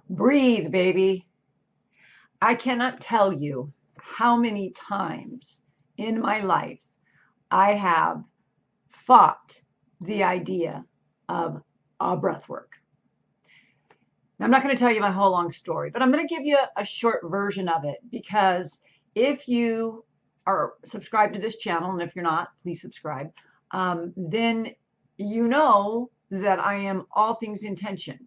Breathe, baby. I cannot tell you how many times in my life I have fought the idea of a breath work. Now, I'm not going to tell you my whole long story, but I'm going to give you a short version of it, because if you are subscribed to this channel, and if you're not, please subscribe, then you know that I am all things intention.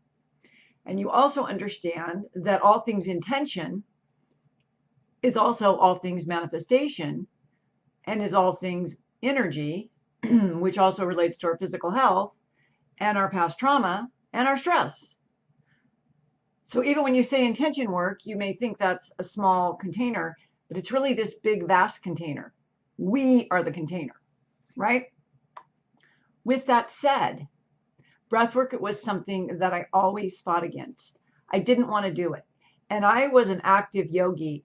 And you also understand that all things intention is also all things manifestation, and is all things energy, which also relates to our physical health and our past trauma and our stress. So even when you say intention work, you may think that's a small container, but it's really this big, vast container. We are the container, right? With that said, breathwork, it was something that I always fought against. I didn't want to do it. And I was an active yogi.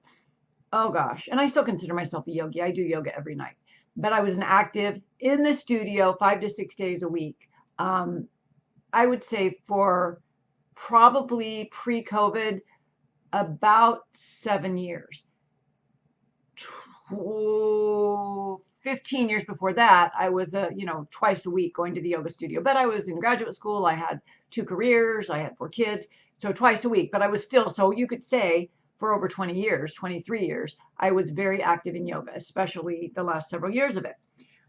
Oh gosh. And I still consider myself a yogi. I do yoga every night. But I was an active in the studio 5 to 6 days a week. I would say for probably pre-COVID, about 7 years. 15 years before that, I was twice a week going to the yoga studio. But I was in graduate school. I had 2 careers. I had 4 kids. So twice a week. But I was still, so you could say for over 20 years, 23 years, I was very active in yoga, especially the last several years of it.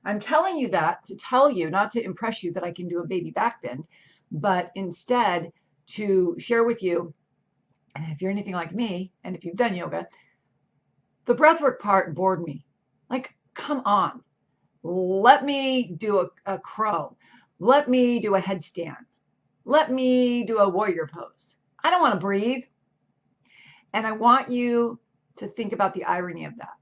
I'm telling you that to tell you, not to impress you that I can do a baby back bend, but instead to share with you, if you're anything like me, and if you've done yoga, the breathwork part bored me. Like, come on, let me do a crow. Let me do a headstand. Let me do a warrior pose. I don't want to breathe. And I want you to think about the irony of that.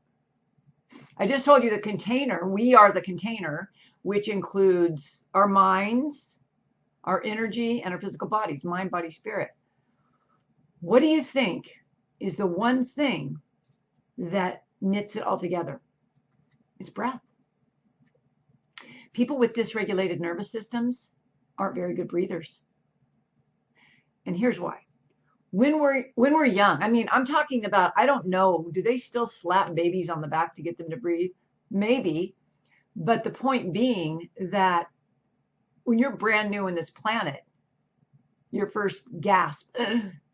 I just told you the container, we are the container, which includes our minds, our energy, and our physical bodies, mind, body, spirit. What do you think is the one thing that knits it all together? It's breath. People with dysregulated nervous systems aren't very good breathers. And here's why. When we're young, I mean, I'm talking about, I don't know, do they still slap babies on the back to get them to breathe? Maybe. But the point being that when you're brand new in this planet, your first gasp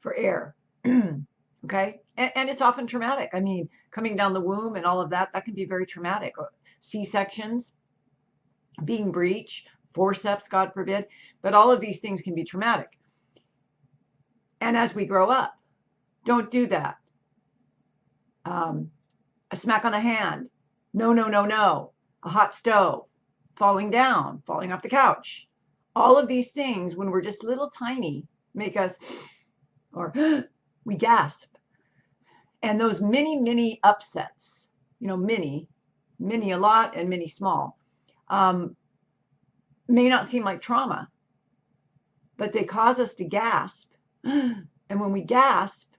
for air, okay? And it's often traumatic. I mean, coming down the womb and all of that, that can be very traumatic. C-sections, being breech, forceps, God forbid, but all of these things can be traumatic. And as we grow up, don't do that. A smack on the hand. No, no, no, no. A hot stove. Falling down. Falling off the couch. All of these things, when we're just little tiny, make us, or we gasp. And those many, many upsets, many a lot and many small, may not seem like trauma, but they cause us to gasp. And when we gasp,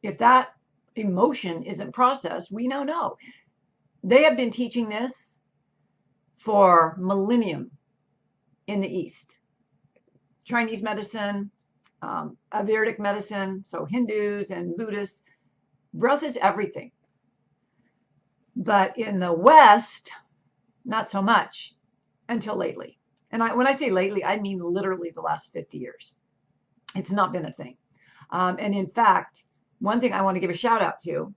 if that emotion isn't processed, we now know. They have been teaching this for millennium in the East. Chinese medicine, Ayurvedic medicine, so Hindus and Buddhists, breath is everything. But in the West, not so much until lately. And when I say lately, I mean literally the last 50 years. It's not been a thing. And in fact, one thing I want to give a shout out to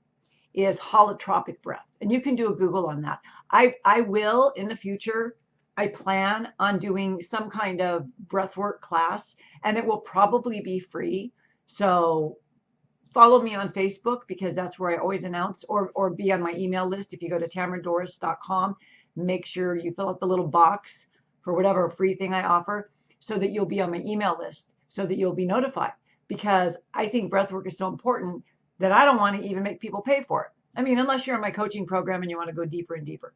is holotropic breath. And you can do a Google on that. I will in the future, I plan on doing some kind of breathwork class, and it will probably be free. So follow me on Facebook, because that's where I always announce, or be on my email list. If you go to tamaradorris.com, make sure you fill out the little box for whatever free thing I offer, so that you'll be on my email list, so that you'll be notified. Because I think breathwork is so important that I don't want to even make people pay for it. I mean, unless you're in my coaching program and you want to go deeper and deeper.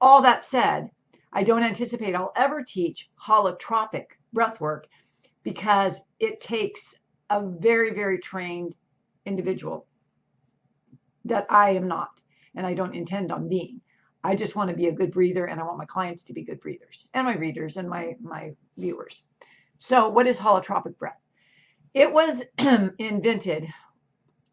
All that said, I don't anticipate I'll ever teach holotropic breathwork, because it takes a very, very trained individual that I am not, and I don't intend on being. I just want to be a good breather, and I want my clients to be good breathers, and my readers and my viewers. So what is holotropic breath? It was invented.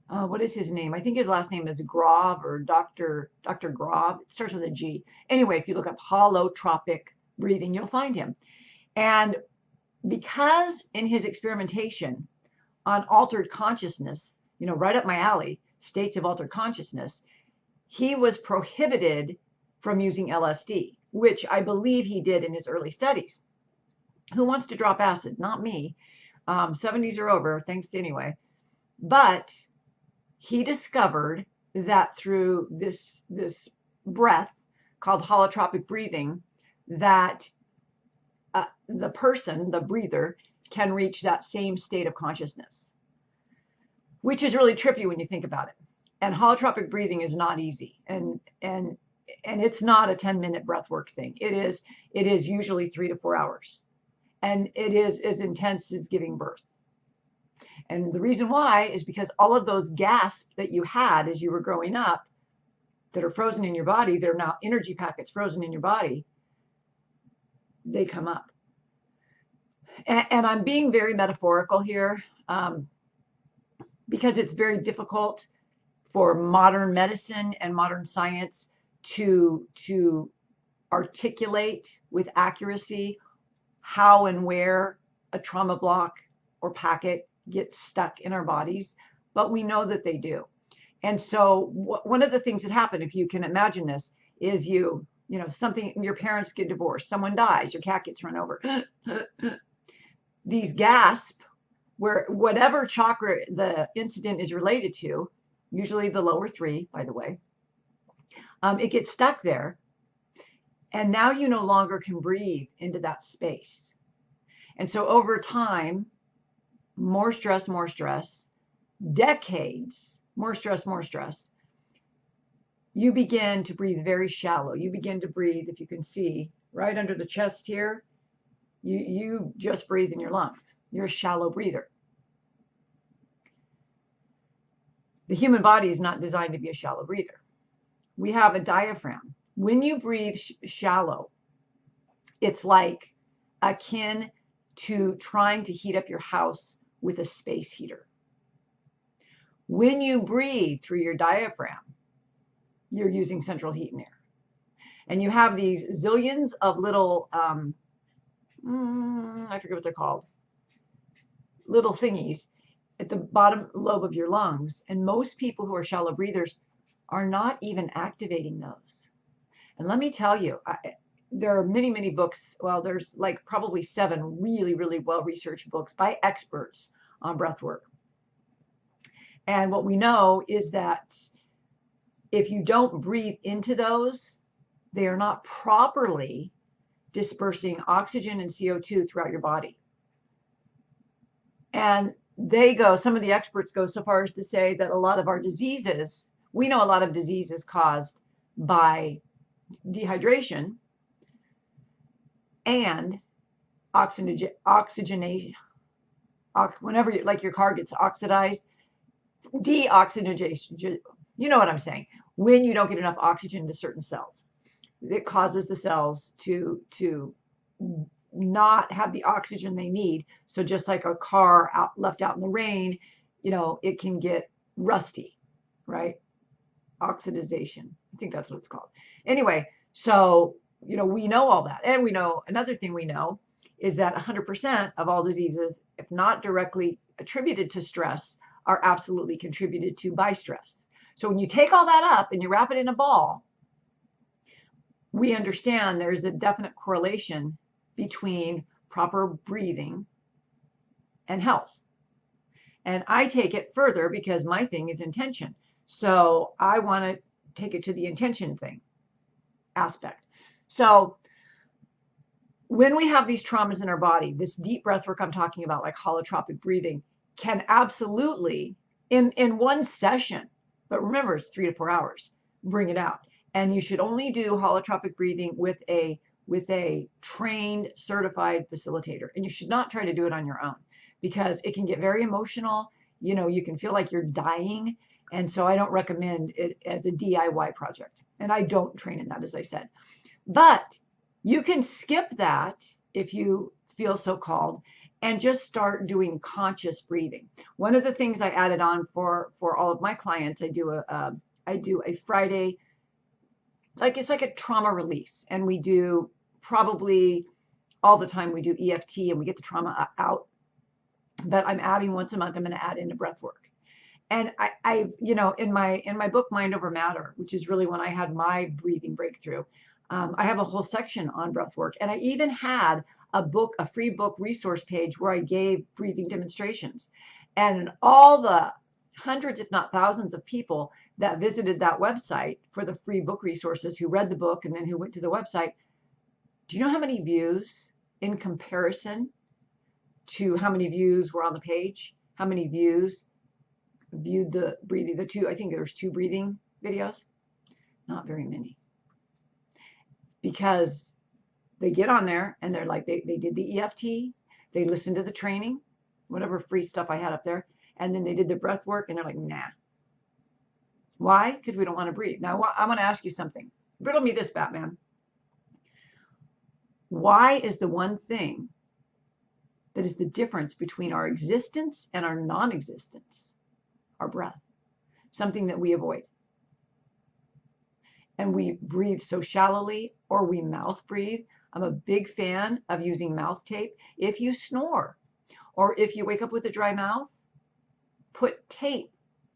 What is his name? I think his last name is Grov or Dr. Grov. It starts with a G. Anyway, if you look up holotropic breathing, you'll find him. And because in his experimentation on altered consciousness, right up my alley, states of altered consciousness, he was prohibited from using LSD, which I believe he did in his early studies. Who wants to drop acid? Not me. 70s are over, thanks anyway. But he discovered that through this breath called holotropic breathing, that the person, the breather, can reach that same state of consciousness, which is really trippy when you think about it. And holotropic breathing is not easy, and it's not a 10-minute breath work thing. It is usually 3 to 4 hours, and it is as intense as giving birth. And the reason why is because all of those gasps that you had as you were growing up that are frozen in your body, they're now energy packets frozen in your body, they come up. And I'm being very metaphorical here because it's very difficult for modern medicine and modern science to articulate with accuracy how and where a trauma block or packet gets stuck in our bodies, but we know that they do. And so one of the things that happen, if you can imagine this, is something, your parents get divorced, someone dies, your cat gets run over. These gasps, where whatever chakra the incident is related to, usually the lower 3, by the way, it gets stuck there. And now you no longer can breathe into that space. And so over time, more stress, decades, more stress, you begin to breathe very shallow. You begin to breathe, if you can see, right under the chest here, you just breathe in your lungs. You're a shallow breather. The human body is not designed to be a shallow breather. We have a diaphragm. When you breathe shallow, it's like akin to trying to heat up your house with a space heater. When you breathe through your diaphragm, you're using central heat and air. And you have these zillions of little, I forget what they're called, little thingies at the bottom lobe of your lungs. And most people who are shallow breathers are not even activating those. And let me tell you, there are many, many books. Well, there's like probably 7 really, really well-researched books by experts on breath work. And what we know is that if you don't breathe into those, they are not properly dispersing oxygen and CO2 throughout your body. And some of the experts go so far as to say that a lot of our diseases, we know a lot of diseases caused by dehydration and oxygenation. Whenever your car gets oxidized, deoxygenation, you know what I'm saying. When you don't get enough oxygen to certain cells, it causes the cells to not have the oxygen they need. So just like a car left out in the rain, it can get rusty, right? Oxidization. I think that's what it's called. Anyway, so, we know all that. And we know another thing we know is that 100% of all diseases, if not directly attributed to stress, are absolutely contributed to by stress. So when you take all that up and you wrap it in a ball, we understand there's a definite correlation between proper breathing and health. And I take it further because my thing is intention. So I want to take it to the intention aspect. So when we have these traumas in our body, this deep breath work I'm talking about, like holotropic breathing, can absolutely, in one session, but remember it's 3 to 4 hours, bring it out. And you should only do holotropic breathing with a trained, certified facilitator. And you should not try to do it on your own because it can get very emotional. You can feel like you're dying. And so I don't recommend it as a DIY project. And I don't train in that, as I said. But you can skip that if you feel so called and just start doing conscious breathing. One of the things I added on for all of my clients, I do a Friday, like it's like a trauma release, and we do probably all the time we do EFT and we get the trauma out. But I'm adding once a month, I'm going to add in a breath work. And I in my book, Mind Over Matter, which is really when I had my breathing breakthrough, I have a whole section on breath work. And I even had a free book resource page where I gave breathing demonstrations. And all the hundreds, if not thousands of people that visited that website for the free book resources, who read the book and then who went to the website, do you know how many views in comparison to how many views were on the page? How many views viewed the breathing, I think there's 2 breathing videos? Not very many. Because they get on there and they're like, they did the EFT, they listened to the training, whatever free stuff I had up there, and then they did the breath work and they're like, nah. Why? Because we don't want to breathe. Now, I want to ask you something. Riddle me this, Batman. Why is the one thing that is the difference between our existence and our non-existence our breath? Something that we avoid. And we breathe so shallowly, or we mouth breathe. I'm a big fan of using mouth tape. If you snore, or if you wake up with a dry mouth, put tape.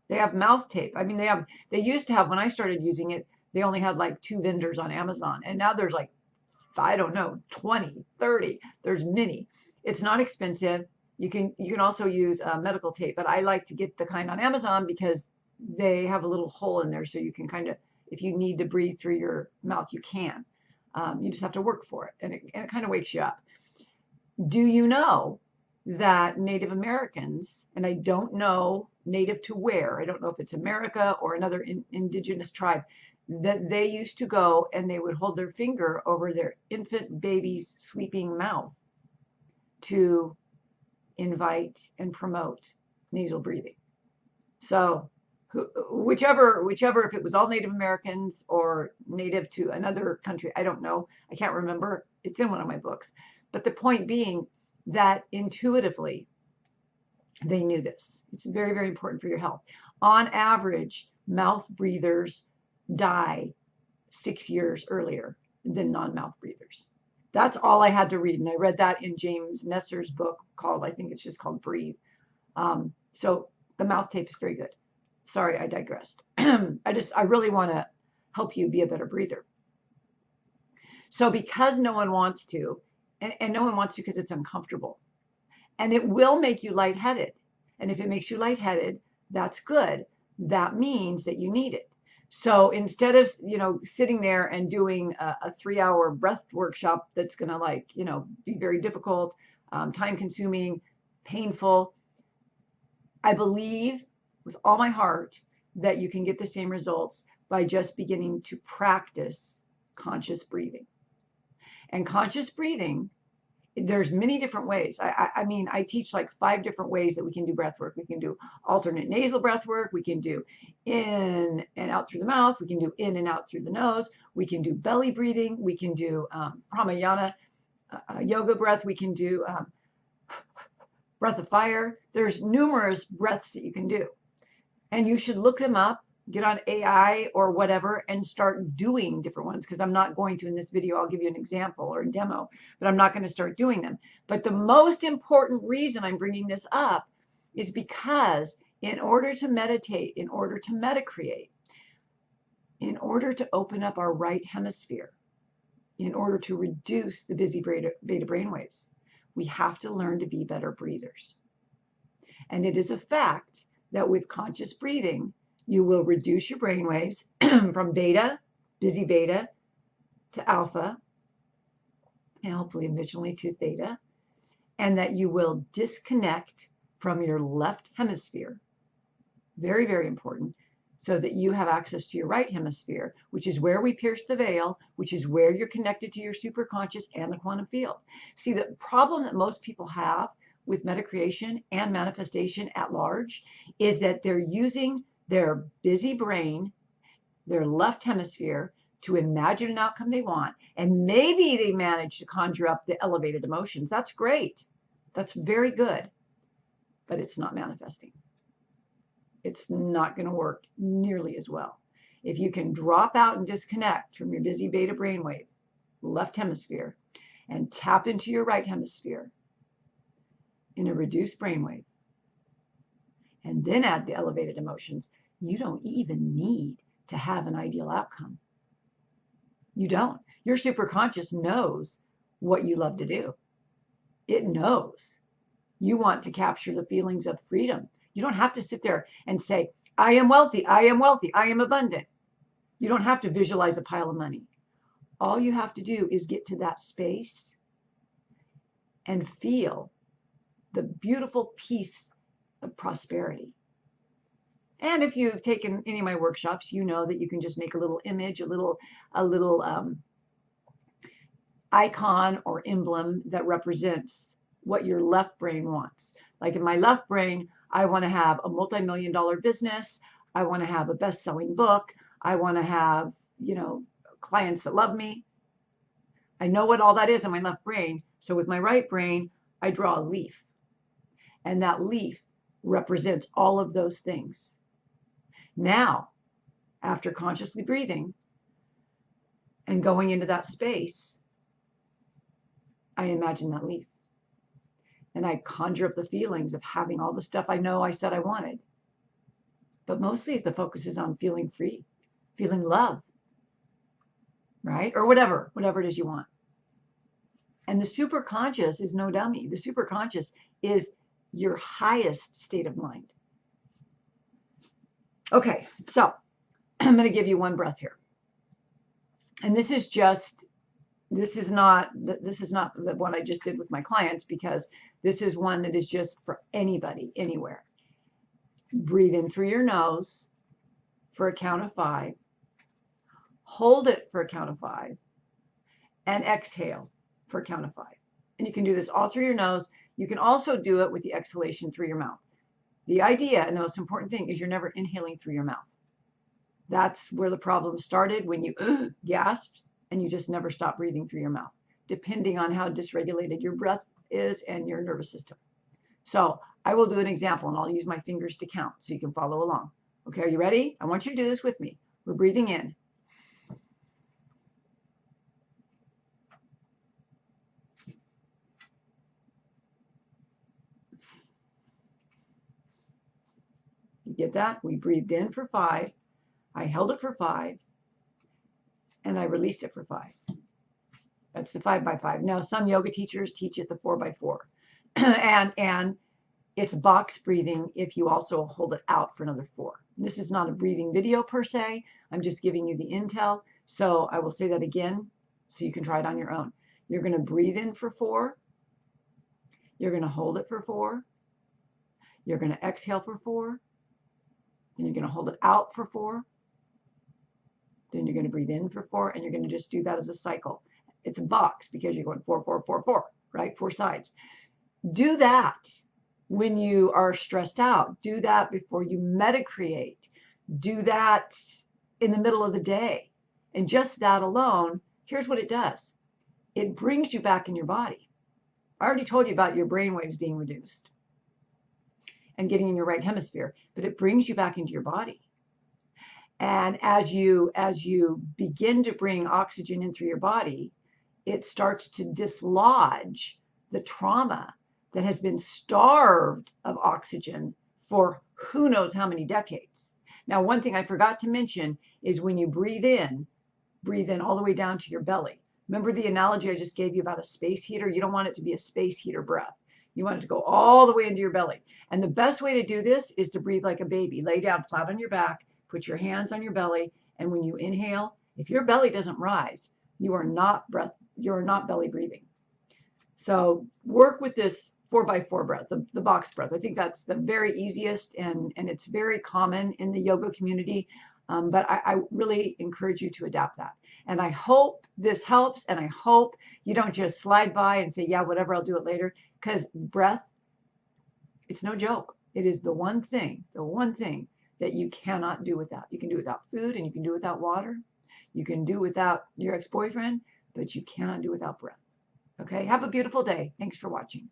They have mouth tape. I mean, they used to have, when I started using it, they only had like 2 vendors on Amazon. And now there's like, I don't know, 20, 30. There's many. It's not expensive. You can also use medical tape, but I like to get the kind on Amazon because they have a little hole in there, so you can kind of, if you need to breathe through your mouth, you can. You just have to work for it, and it kind of wakes you up. Do you know that Native Americans, and I don't know native to where, I don't know if it's America or another indigenous tribe, that they used to go and they would hold their finger over their infant baby's sleeping mouth to invite and promote nasal breathing. So whichever, if it was all Native Americans or native to another country, I don't know. I can't remember. It's in one of my books. But the point being that intuitively, they knew this. It's very, very important for your health. On average, mouth breathers die 6 years earlier than non-mouth breathers. That's all I had to read. And I read that in James Nestor's book called, I think it's just called Breathe. So the mouth tape is very good. Sorry, I digressed. I really want to help you be a better breather. So because no one wants to, and no one wants to because it's uncomfortable, and it will make you lightheaded. And if it makes you lightheaded, that's good. That means that you need it. So instead of, sitting there and doing a 3-hour breath workshop that's going to be very difficult, time consuming, painful, I believe with all my heart that you can get the same results by just beginning to practice conscious breathing. And conscious breathing, there's many different ways. I teach like 5 different ways that we can do breath work. We can do alternate nasal breath work. We can do in and out through the mouth. We can do in and out through the nose. We can do belly breathing. We can do pranayama, yoga breath. We can do breath of fire. There's numerous breaths that you can do. And you should look them up, get on AI or whatever, and start doing different ones, because I'm not going to, in this video, I'll give you an example or a demo, but I'm not going to start doing them. But the most important reason I'm bringing this up is because in order to meditate, in order to metacreate, in order to open up our right hemisphere, in order to reduce the busy beta brainwaves, we have to learn to be better breathers. And it is a fact that with conscious breathing, you will reduce your brain waves from beta, busy beta, to alpha, and hopefully eventually to theta, and that you will disconnect from your left hemisphere. Very, very important, so that you have access to your right hemisphere, which is where we pierce the veil, which is where you're connected to your superconscious and the quantum field. See, the problem that most people have with metacreation and manifestation at large is that they're using their busy brain, their left hemisphere, to imagine an outcome they want. And maybe they manage to conjure up the elevated emotions. That's great. That's very good, but it's not manifesting. It's not going to work nearly as well. If you can drop out and disconnect from your busy beta brainwave, left hemisphere, and tap into your right hemisphere in a reduced brainwave, and then add the elevated emotions, you don't even need to have an ideal outcome. You don't. Your superconscious knows what you love to do. It knows. You want to capture the feelings of freedom. You don't have to sit there and say, I am wealthy, I am wealthy, I am abundant. You don't have to visualize a pile of money. All you have to do is get to that space and feel the beautiful peace of prosperity. And if you've taken any of my workshops, you know that you can just make a little image, a little icon or emblem that represents what your left brain wants. Like in my left brain, I want to have a multi-million-dollar business. I want to have a best-selling book. I want to have, clients that love me. I know what all that is in my left brain. So with my right brain, I draw a leaf. And that leaf represents all of those things. Now, after consciously breathing and going into that space, I imagine that leaf. And I conjure up the feelings of having all the stuff I know I said I wanted. But mostly the focus is on feeling free, feeling love, right? Or whatever it is you want. And the superconscious is no dummy. The superconscious is your highest state of mind. Okay, so I'm going to give you one breath here. And this is not the one I just did with my clients, because this is one that is just for anybody, anywhere. Breathe in through your nose for a count of 5. Hold it for a count of 5. And exhale for a count of 5. And you can do this all through your nose. You can also do it with the exhalation through your mouth. The idea, and the most important thing, is you're never inhaling through your mouth. That's where the problem started, when you gasped and you just never stop breathing through your mouth, depending on how dysregulated your breath is and your nervous system. So I will do an example, and I'll use my fingers to count so you can follow along. Okay, are you ready? I want you to do this with me. We're breathing in. You get that? We breathed in for 5. I held it for 5. And I released it for 5. That's the 5 by 5. Now, some yoga teachers teach it the 4 by 4. and it's box breathing if you also hold it out for another 4. This is not a breathing video per se. I'm just giving you the intel. So I will say that again so you can try it on your own. You're going to breathe in for 4. You're going to hold it for 4. You're going to exhale for 4. Then you're going to hold it out for 4. Then you're going to breathe in for 4, and you're going to just do that as a cycle. It's a box because you're going 4, 4, 4, 4, right? 4 sides. Do that when you are stressed out. Do that before you medicreate. Do that in the middle of the day. And just that alone, here's what it does. It brings you back in your body. I already told you about your brain waves being reduced and getting in your right hemisphere, but it brings you back into your body. And as you begin to bring oxygen in through your body, it starts to dislodge the trauma that has been starved of oxygen for who knows how many decades. Now, one thing I forgot to mention is when you breathe in all the way down to your belly. Remember the analogy I just gave you about a space heater? You don't want it to be a space heater breath. You want it to go all the way into your belly. And the best way to do this is to breathe like a baby. Lay down flat on your back. Put your hands on your belly, and when you inhale, if your belly doesn't rise, you are not belly breathing. So work with this 4 by 4 breath, the box breath. I think that's the very easiest, and it's very common in the yoga community. But I really encourage you to adapt that. And I hope this helps, and I hope you don't just slide by and say, yeah, whatever, I'll do it later, because breath, it's no joke. It is the one thing that you cannot do without. You can do without food, and you can do without water. You can do without your ex-boyfriend, but you cannot do without breath. Okay, have a beautiful day. Thanks for watching.